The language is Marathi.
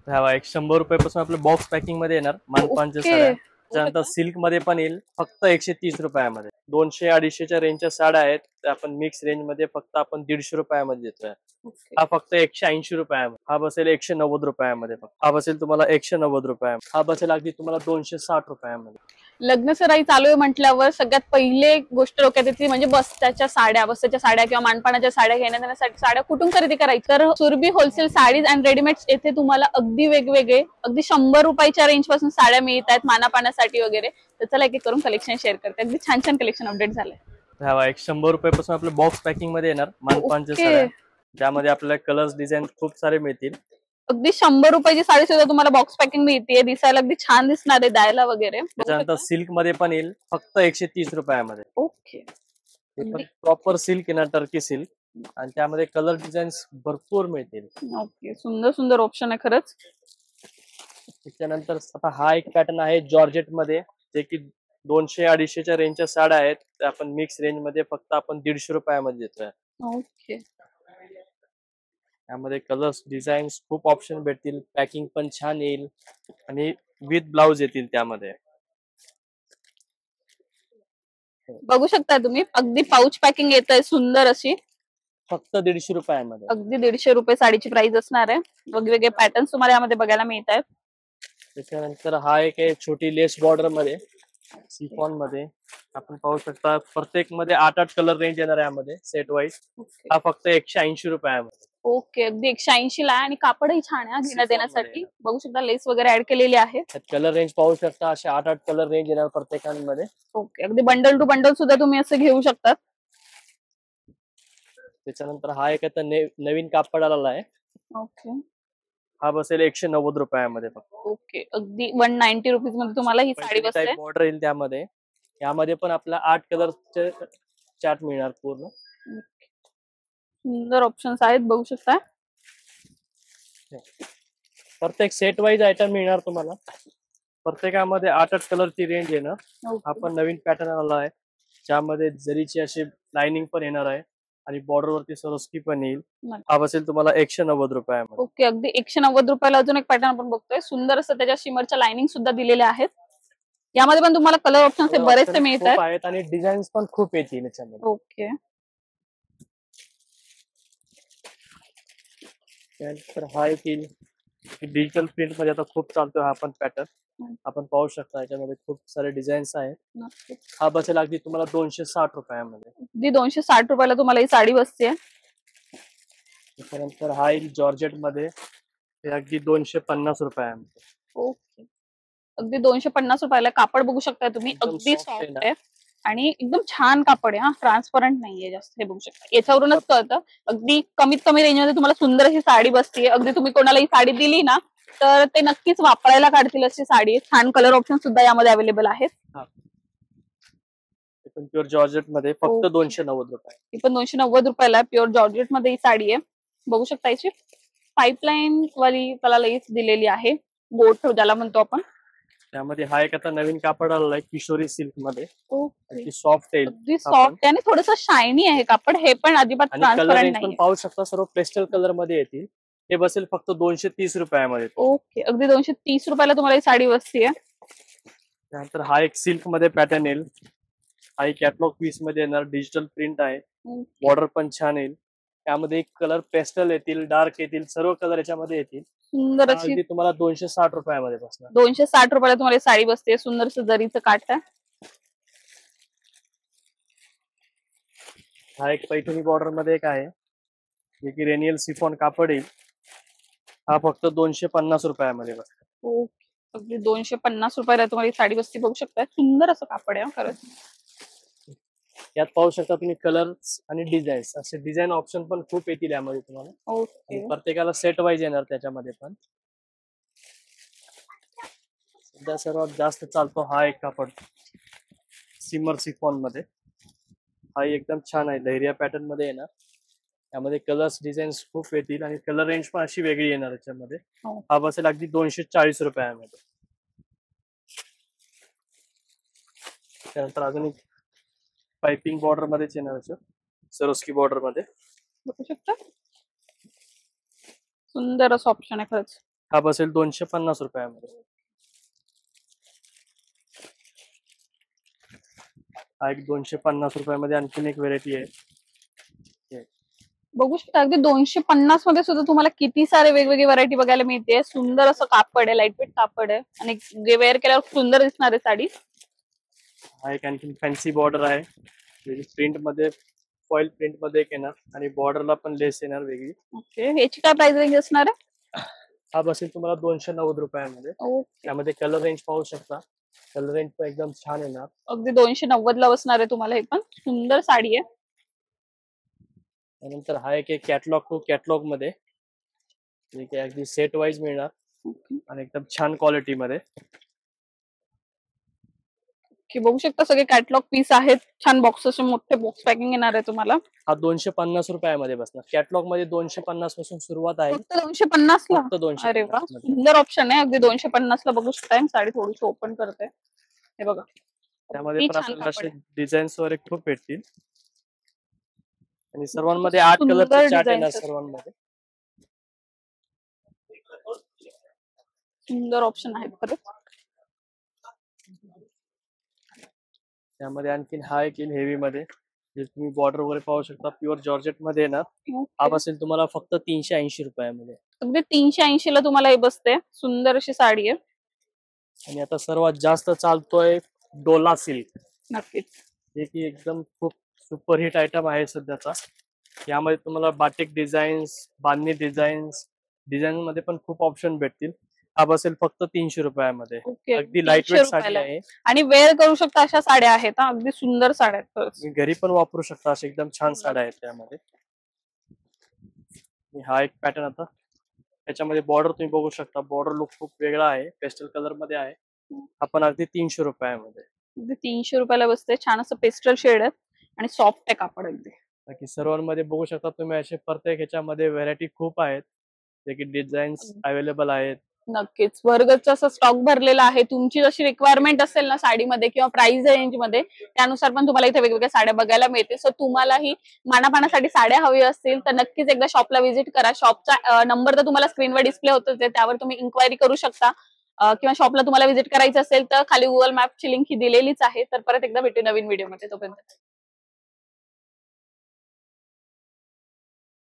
ह्या एक 100 रुपयापासून आपल्या बॉक्स पॅकिंग मध्ये येणार मानपानच्या ओके. साड्या. त्यानंतर सिल्क मध्ये पण येईल फक्त 130 रुपयामध्ये. 200-250च्या रेंजच्या साड्या आहेत त्या आपण मिक्स रेंज मध्ये फक्त आपण 150 रुपयामध्ये देतोय. ओके. हा फक्त 180 रुपयामध्ये. हा बसेल 190 रुपयामध्ये. हा बसेल तुम्हाला 190 रुपयामध्ये. हा बसेल अगदी तुम्हाला 260 रुपयामध्ये. लग्न सराई चालू आहे म्हटल्यावर सगळ्यात पहिले गोष्ट डोक्यात येते म्हणजे बस्त्याच्या साड्या किंवा मानपानाच्या साड्या घेण्यासाठी साड्या कुठून खरेदी करायची. तर Surabhi wholesale saris and readymade येथे तुम्हाला अगदी वेगवेगळे अगदी 100 रुपयाच्या रेंज पासून साड्या मिळत आहेत मानापानासाठी वगैरे. तर चला एक एक करून कलेक्शन शेअर करते. अगदी छान छान कलेक्शन अपडेट झालंय. ह्या एक 100 रुपयापासून आपल्या बॉक्स पॅकिंग मध्ये येणार मानपानच्या ओके. साड्या. ज्यामध्ये आपल्याला कलर्स डिझाईन खूप सारे मिळतील. अगदी 100 रुपयाची साडी सुद्धा तुम्हाला बॉक्स पॅकिंग मिळते. दिसायला अगदी छान दिसणार आहे द्यायला वगैरे. त्याच्यानंतर सिल्क मध्ये पण येईल फक्त 130 रुपयामध्ये. ओके. ते पण प्रॉपर सिल्क येणार, टर्की सिल्क, आणि त्यामध्ये कलर डिझाईन्स भरपूर मिळतील. ओके. सुंदर सुंदर ऑप्शन आहे खरंच. त्याच्यानंतर आता हा एक पॅटर्न आहे जॉर्जेट मध्ये, जे की 200-250च्या रेंजच्या साड्या आहेत त्या आपण मिक्स रेंज मध्ये फक्त आपण 150 रुपयामध्ये देतोय. ओके. यामध्ये कलर्स डिझाईन्स खूप ऑप्शन भेटतील. पॅकिंग पण छान येईल आणि विथ ब्लाउज येतील त्यामध्ये. बघू शकता तुम्ही अगदी पाऊच पॅकिंग येत आहे सुंदर अशी. फक्त 150 रुपयामध्ये. अगदी 150 रुपये साडीची प्राइस असणार आहे. वेगवेगळे पॅटर्न्स तुम्हाला यामध्ये बघायला मिळत आहेत. त्याच्यानंतर हा एक आहे छोटी लेस बॉर्डर मध्ये, सिफॉन मध्ये. आपण पाहू शकता प्रत्येक मध्ये 8-8 कलर रेंज येणार आहे यामध्ये सेट वाईज. हा फक्त 180 रुपयामध्ये. ओके. अगदी 180 ला आहे आणि कापडही छान आहे घेण्यात देण्यासाठी. बघू शकता लेस वगैरे ऍड केलेली आहे. कलर रेंज पाहू शकता, असे 8-8 कलर रेंज येणार प्रत्येकांमध्ये. ओके. अगदी बंडल टू बंडल सुद्धा तुम्ही असं घेऊ शकता. त्याच्यानंतर हा एक आता नवीन कापड आलेला आहे. ओके. हा बसेल 190 रुपयामध्ये फक्त. ओके. अगदी 190 रुपीज मध्ये तुम्हाला ही साडी बसते. बॉर्डर येईल त्यामध्ये. यामध्ये पण आपला 8 कलरचे चार्ट मिळणार पूर्ण. सुंदर ऑप्शन्स आहेत बघू शकता. प्रत्येक सेट वाईज आयटम मिळणार तुम्हाला. प्रत्येकामध्ये 8-8 कलरची रेंज येणार. हा पण नवीन पॅटर्न आला आहे, ज्यामध्ये जरीची अशी लाइनिंग पण येणार आहे आणि बॉर्डर वरती सरोस्की पण येईल. हा बसेल तुम्हाला 190 रुपयामध्ये. ओके. अगदी 190 रुपयाला अजून एक पॅटर्न आपण बघतोय. सुंदर असं त्याच्या शिमरच्या लाइनिंग सुद्धा दिलेल्या आहेत. यामध्ये पण तुम्हाला कलर ऑप्शन्स बरेचसे मिळत आहेत आणि डिझाईन्स पण खूप येतील याच्यामध्ये. ओके. त्यानंतर हा एक येईल डिजिटल प्रिंट मध्ये. आता खूप चालतोय हा पण पॅटर्न. आपण पाहू शकता याच्यामध्ये खूप सारे डिझाईन्स आहेत. हा बसेल अगदी तुम्हाला 260 रुपयामध्ये. अगदी 260 रुपयाला तुम्हाला ही साडी बसते. त्यानंतर हा येईल जॉर्जेट मध्ये, हे अगदी 250 रुपयामध्ये. ओके. अगदी 250 रुपयाला. कापड बघू शकता तुम्ही अगदी सॉफ्ट आहे आणि एकदम छान कापड आहे. हा ट्रान्सपरंट नाहीये जास्त. हे बघू शकता याच्यावरूनच कळतं. अगदी कमीत कमी रेंज मध्ये तुम्हाला सुंदर अशी साडी बसते. अगदी तुम्ही कोणाला ही साडी दिली ना तर ते नक्कीच वापरायला काढतील अशी साडी. छान कलर ऑप्शन सुद्धा यामध्ये अवेलेबल आहेत. प्युअर जॉर्जेट मध्ये फक्त 290 रुपये. ही पण 290 रुपयाला प्युअर जॉर्जेट मध्ये ही साडी आहे. बघू शकता याची पाईपलाईन वाली त्याला लेस दिलेली आहे, बोट ज्याला म्हणतो आपण. त्यामध्ये हा एक आता नवीन कापड आलेला आहे किशोरी सिल्क मध्ये. ओके. सॉफ्ट आहे, अगदी सॉफ्ट आणि थोडंसं शायनी आहे कापड. हे पण अजिबात ट्रान्सपरंट नाही. पाहू शकता सर्व पेस्टल कलर मध्ये येतील. हे बसेल फक्त 230 रुपयामध्ये. ओके. अगदी 230 रुपयाला तुम्हाला ही साडी बसते. त्यानंतर हा एक सिल्क मध्ये पॅटर्न येईल. हा एक कॅटलॉग पीस मध्ये येणार, डिजिटल प्रिंट आहे. बॉर्डर पण छान येईल. त्यामध्ये एक कलर पेस्टल येतील, डार्क येतील, सर्व कलर याच्यामध्ये येतील. सुंदर अशी तुम्हाला 260 रुपयामध्ये बसणार. 260 रुपयाला तुम्हाला साडी बसते. सुंदर जरीचं काठ आहे. हा एक पैठणी बॉर्डर मध्ये एक आहे, जे की रेनियल सिफॉन कापड येईल. हा फक्त 250 रुपयामध्ये बसतो. ओके. अगदी 250 रुपयाला तुम्हाला साडी बसती. बघू शकता सुंदर असं कापड आहे खरंच. यात पाहू शकता तुम्ही कलर्स आणि डिझाईन्स, असे डिझाईन ऑप्शन पण खूप येतील यामध्ये तुम्हाला. ओके. प्रत्येकाला सेट वाईज येणार त्याच्यामध्ये पण. सध्या सर्वात जास्त चालतो हा एक कापड सिमर सिफॉन मध्ये. हा एकदम छान आहे, लहरिया पॅटर्न मध्ये येणार. यामध्ये कलर्स डिझाईन्स खूप येतील आणि कलर रेंज पण अशी वेगळी येणार याच्यामध्ये. हा बसेल अगदी 240 रुपयामध्ये. त्यानंतर अजून एक पाइपिंग बॉर्डर मध्येच येणार, सरोस्की बॉर्डर मध्ये. बघू शकता सुंदर असं ऑप्शन आहे खरंच. हा बसेल 250 रुपयामध्ये. हा एक 250 रुपयामध्ये आणखीन एक व्हेरायटी आहे. बघू शकता अगदी 250 मध्ये सुद्धा तुम्हाला किती सारे वेगवेगळी व्हरायटी बघायला मिळते. सुंदर असं कापड आहे, लाईटवेट कापड आहे आणि वेअर केल्यावर सुंदर दिसणार आहे साडी. हा एक आणखीन फॅन्सी बॉर्डर आहे, प्रिंट मध्ये, फॉइल प्रिंट मध्ये एक येणार आणि बॉर्डरला पण लेस येणार वेगळी. ओके, याची काय प्राइस रेंज असणार आहे? हा बसेल तुम्हाला 290 रुपयामध्ये. ओके, त्यामध्ये कलर रेंज पाहू शकता, कलर रेंज पण एकदम छान येणार. अगदी 290 ला बसणार आहे तुम्हाला. हे पण सुंदर साडी आहे. त्यानंतर हा एक कॅटलॉग टू कॅटलॉग मध्ये, जे की अगदी सेट वाईज मिळणार ओके, आणि एकदम छान क्वालिटी मध्ये. की बघू शकता सगळे कॅटलॉग पीस आहेत. छान बॉक्सेस, मोठे बॉक्स पॅकिंग येणार आहे तुम्हाला. हा 250 रुपयामध्ये बसणार. कॅटलॉग मध्ये 250 पासून सुरुवात आहे. फक्त 250 ला? फक्त 250 अरे वा, मध्ये. सुंदर ऑप्शन आहे. अगदी 250 ला बघू शकता. साडी थोडीशी ओपन करते, हे बघा. त्यामध्ये किती पण छान आपल्याला कापड असे आहे. डिझाईन्स वगैरे खूप भेटतील आणि सर्वांमध्ये 8 सुंदर कलरचे चार्ट designs येणार आहेत. सर्वांमध्ये. सुंदर ऑप्शन आहेत खरंच. त्यामध्ये आणखीन हा एक येईल हेवी मध्ये, जे तुम्ही बॉर्डर वगैरे पाहू शकता, प्युअर जॉर्जेट मध्ये येणार. हा ओके. बसेल तुम्हाला फक्त 380 रुपयामध्ये. अगदी 380 ला तुम्हाला हे बसते. सुंदर अशी साडी आहे. आणि आता सर्वात जास्त चालतोय डोला सिल्क, नक्कीच. जे की एकदम खूप सुपरहिट आयटम आहे सध्याचा. यामध्ये तुम्हाला बाटिक डिझाईन्स, बांधणी डिझाईन मध्ये पण खूप ऑप्शन भेटतील. हा बसेल फक्त 300 रुपयामध्ये. ओके, अगदी 300 लाईटवेट साडी रुपयाला आहे. आणि वेअर करू शकता अशा साड्या आहेत हा. अगदी सुंदर साड्या आहेत खरंच. तुम्ही घरी पण वापरू शकता, अशा एकदम छान साड्या आहेत त्यामध्ये. आणि हा एक पॅटर्न आता, त्याच्यामध्ये बॉर्डर तुम्ही बघू शकता, बॉर्डर लुक खूप वेगळा आहे, पेस्टल कलर मध्ये आहे. आपण अगदी 300 रुपयामध्ये. अगदी 300 रुपयाला बसते. छान असं पेस्टल शेड आहे आणि सॉफ्ट आहे कापड अगदी. बाकी सर्वांमध्ये बघू शकता तुम्ही, असे प्रत्येक ह्याच्यामध्ये व्हेरायटी खूप आहेत, जे की डिझाईन्स अवेलेबल आहेत. नक्कीच वर्गचा असा स्टॉक भरलेला आहे. तुमची जशी रिक्वायरमेंट असेल ना साडीमध्ये किंवा प्राइस रेंज मध्ये, त्यानुसार पण तुम्हाला इथे वेगवेगळ्या साड्या बघायला मिळते. सो तुम्हालाही मानापानासाठी साड्या हवी असतील तर नक्कीच एकदा शॉपला व्हिजिट करा. शॉपचा नंबर तर तुम्हाला स्क्रीनवर डिस्प्ले होतोच आहे, त्यावर तुम्ही इन्क्वायरी करू शकता. किंवा शॉपला तुम्हाला व्हिजिट करायचं असेल तर खाली गुगल मॅपची लिंक ही दिलेलीच आहे. तर परत एकदा भेटू नवीन व्हिडिओमध्ये. तोपर्यंत